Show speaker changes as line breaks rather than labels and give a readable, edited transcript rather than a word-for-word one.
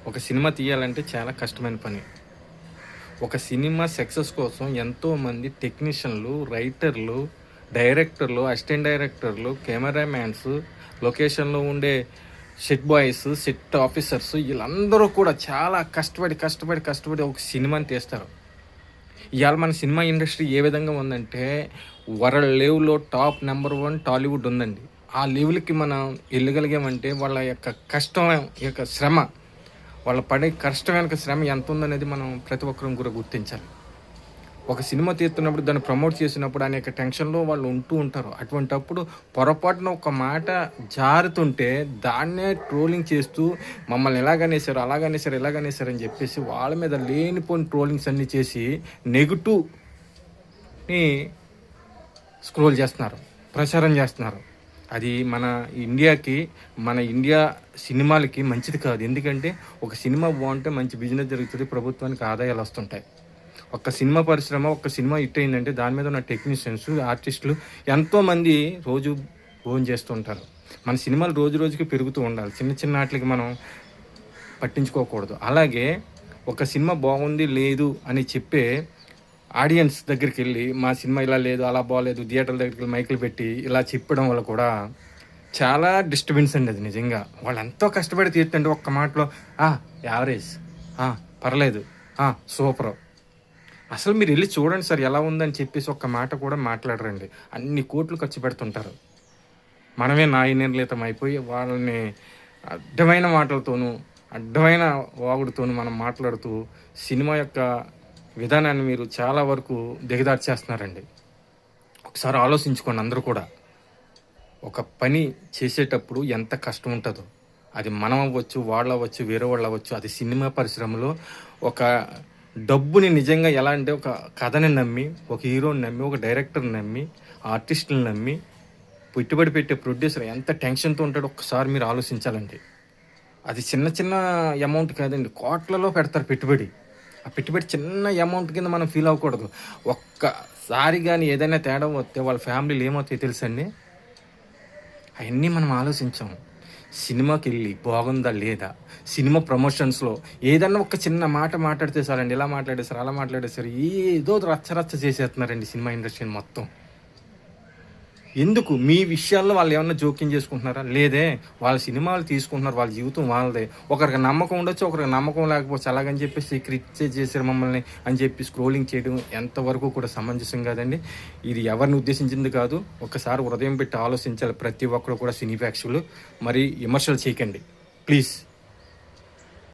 ఒక సినిమా తీయాలంటే చాలా కష్టమైన పని. ఒక సినిమా సక్సెస్ కోసం ఎంతోమంది టెక్నీషియన్‌లు, రైటర్‌లు, డైరెక్టర్‌లు, అసిస్టెంట్ డైరెక్టర్‌లు, కెమెరామాన్స్, లొకేషన్‌లో ఉండే సెట్ బాయ్స్, సెట్ ఆఫీసర్స్ ఈళ్ళందరూ కూడా చాలా కష్టపడి ఒక సినిమాని తీస్తారు. ఇయాల మన సినిమా ఇండస్ట్రీ ఏ విధంగా ఉందంటే, వరల్డ్ లెవెల్‌లో టాప్ నంబర్ 1 టాలీవుడ్ ఉందండి. ఆ లెవెల్‌కి మనం ఎళ్ళగలిగామంటే వాళ్ళ యొక్క కష్టం యొక్క శ్రమ, వాళ్ళు పడే కష్టం వెనక శ్రమ ఎంతుందనేది మనం ప్రతి ఒక్కరం కూడా గుర్తించాలి. ఒక సినిమా తీస్తున్నప్పుడు దాన్ని ప్రమోట్ చేసినప్పుడు అనేక టెన్షన్‌లో వాళ్ళు ఉంటూ ఉంటారు. అటువంటప్పుడు పొరపాటున ఒక మాట జారుతుంటే దాన్నే ట్రోలింగ్ చేస్తూ మమ్మల్ని ఇలాగనేశారు, అలాగనేశారు, ఇలాగనేశారు అని చెప్పేసి వాళ్ళ మీద లేనిపోని ట్రోలింగ్స్ అన్నీ చేసి నెగెటివ్‌ని స్క్రోల్ చేస్తున్నారు. ప్రచారం చేస్తున్నారు. అది మన ఇండియాకి, మన ఇండియా సినిమాలకి మంచిది కాదు. ఎందుకంటే ఒక సినిమా బావుంటే మంచి బిజినెస్ జరుగుతది. ప్రభుత్వానికి ఆదాయాలొస్తుంటాయి. ఒక్క సినిమా పరిశ్రమ, ఒక్క సినిమా హిట్ అయిందంటే దాని మీద ఉన్న టెక్నీషియన్స్, ఆర్టిస్టులు ఎంతోమంది రోజు భోంచేస్తూ ఉంటారు. మన సినిమాలు రోజు రోజుకి పెరుగుతూ ఉండాలి. చిన్న చిన్న ఆటిలకి మనం పట్టించుకోకూడదు. అలాగే ఒక సినిమా బాగుంది, లేదు అని చెప్పే ఆడియన్స్ దగ్గరికెళ్ళి మా సినిమా ఇలా లేదు, అలా బాలేదు, థియేటర్ల దగ్గరికెళ్ళి మైకులు పెట్టి ఇలా చెప్పడం వల్ల కూడా చాలా డిస్టర్బెన్స్ అండి అది నిజంగా. వాళ్ళెంతో కష్టపడి తీస్తుంటే ఒక్క మాటలో యావరేజ్, పర్లేదు, సూపరు. అసలు మీరెళ్లి చూడండి సార్ ఎలా ఉందని చెప్పేసి ఒక్క మాట కూడా మాట్లాడరండి. అన్ని కోట్లు ఖర్చు పెడుతుంటారు. మనమే నాయనిర్లితం అయిపోయి వాళ్ళని అడ్డమైన మాటలతోనూ, అడ్డమైన వాగుడుతోనూ మనం మాట్లాడుతూ సినిమా యొక్క విధానాన్ని మీరు చాలా వరకు దిగజార్చేస్తున్నారండి. ఒకసారి ఆలోచించుకోండి అందరూ కూడా. ఒక పని చేసేటప్పుడు ఎంత కష్టం ఉంటదో, అది మనం అవ్వచ్చు, వాళ్ళవ్వచ్చు, వేరే వాళ్ళవ్వచ్చు, అది సినిమా పరిశ్రమలో ఒక డబ్బుని నిజంగా ఎలా అంటే ఒక కథని నమ్మి, ఒక హీరోని నమ్మి, ఒక డైరెక్టర్‌ని నమ్మి, ఆర్టిస్టులని నమ్మి, పెట్టుబడి పెట్టే ప్రొడ్యూసర్ ఎంత టెన్షన్‌తో ఉంటాడో ఒక్కసారి మీరు ఆలోచించాలండి. అది చిన్న చిన్న అమౌంట్ కాదండి. కోట్లలో పెడతారు పెట్టుబడి. ఆ పెట్టుబడి చిన్న అమౌంట్ కింద మనం ఫీల్ అవ్వకూడదు. ఒక్కసారి గాని ఏదైనా తేడా వస్తే వాళ్ళ ఫ్యామిలీలు ఏమవుతాయో తెలుసండి? అయన్నీ మనం ఆలోచించం. సినిమాకెళ్ళి బాగుందా? లేదా? సినిమా ప్రమోషన్స్‌లో ఏదన్నా ఒక చిన్న మాట మాట్లాడితే చాలండి. ఇలా మాట్లాడేశారు, అలా మాట్లాడేశారు. ఏదో రచ్చ చేసేస్తున్నారండి సినిమా ఇండస్ట్రీని మొత్తం. ఎందుకు? మీ విషయాల్లో వాళ్ళేమన్నా జోక్యం చేసుకుంటున్నారా? లేదే. వాళ్ళ సినిమాలు తీసుకుంటున్నారు. వాళ్ళ జీవితం వాళ్ళదే. ఒకరికి నమ్మకం ఉండొచ్చు, ఒకరికి నమ్మకం లేకపోవచ్చు. అలాగని చెప్పేసి క్రిటిసైజ్ చేశారు మమ్మల్ని అని చెప్పి స్క్రోలింగ్ చేయడం ఎంతవరకు కూడా సమంజసం కాదండి. ఇది ఎవరిని ఉద్దేశించింది కాదు. ఒక్కసారి హృదయం పెట్టి ఆలోచించాలి ప్రతి ఒక్కరు కూడా సినీ ప్రేక్షకులు. మరి విమర్శలు చేయకండి. ప్లీజ్.